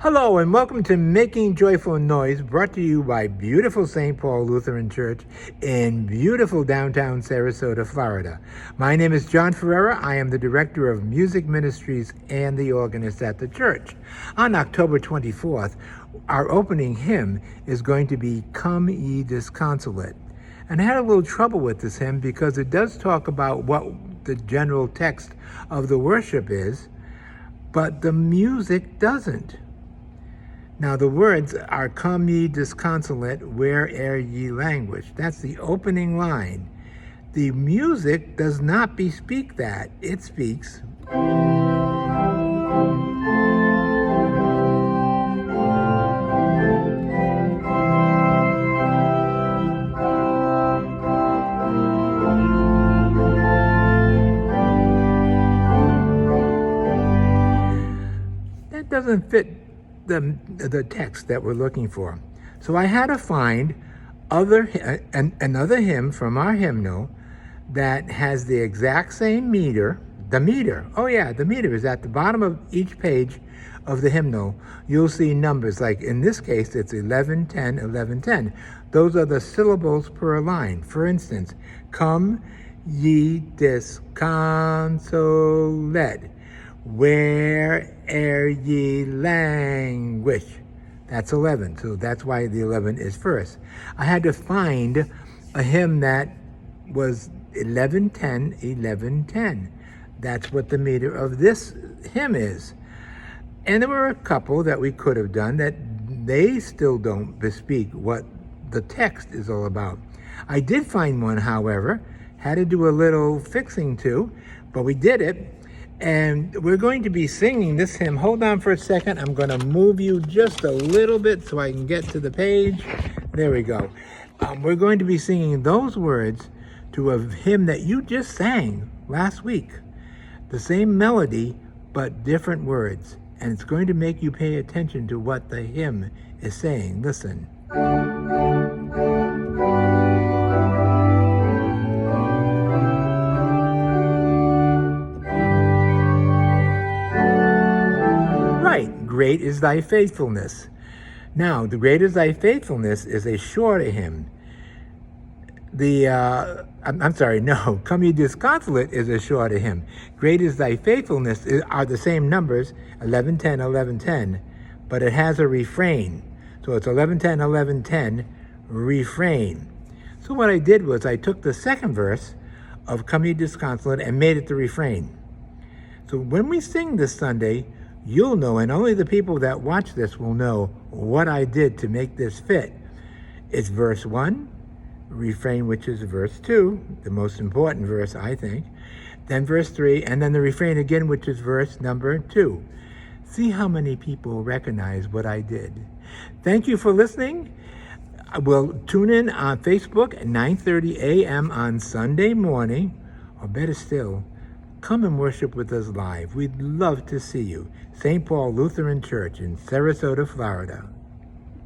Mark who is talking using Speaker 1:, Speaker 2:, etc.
Speaker 1: Hello and welcome to Making Joyful Noise, brought to you by beautiful St. Paul Lutheran Church in beautiful downtown Sarasota, Florida. My name is John Ferreira. I am the Director of Music Ministries and the organist at the church. On October 24th, our opening hymn is going to be Come Ye Disconsolate. And I had a little trouble with this hymn because it does talk about what the general text of the worship is, but the music doesn't. Now the words are, come ye disconsolate, where'er ye languish. That's the opening line. The music does not bespeak that. It speaks, that doesn't fit the text that we're looking for. So I had to find another hymn from our hymnal that has the exact same meter. The meter, oh yeah, the meter is at the bottom of each page of the hymnal. You'll see numbers, like in this case, it's 11, 10, 11, 10. Those are the syllables per line. For instance, come ye disconsolate, where'er ye languish. That's 11, so that's why the 11 is first. I had to find a hymn that was 11, 10, 11, 10. That's what the meter of this hymn is. And there were a couple that we could have done that they still don't bespeak what the text is all about. I did find one, however, had to do a little fixing to, but we did it. And we're going to be singing this hymn. Hold on for a second. I'm going to move you just a little bit so I can get to the page. There we go. We're going to be singing those words to a hymn that you just sang last week. The same melody, but different words. And it's going to make you pay attention to what the hymn is saying. Listen. Great is thy faithfulness. Now, the great is thy faithfulness is a shorter hymn. Come ye disconsolate is a shorter hymn. Great is thy faithfulness are the same numbers, 11, 10, 11, 10, but it has a refrain. So it's 11, 10, 11, 10, refrain. So what I did was I took the second verse of Come ye disconsolate and made it the refrain. So when we sing this Sunday, you'll know, and only the people that watch this will know what I did to make this fit. It's verse 1, refrain, which is verse 2, the most important verse, I think, then verse 3, and then the refrain again, which is verse number 2. See how many people recognize what I did. Thank you for listening. We'll tune in on Facebook at 9:30 a.m. on Sunday morning, or better still, come and worship with us live. We'd love to see you. St. Paul Lutheran Church in Sarasota, Florida.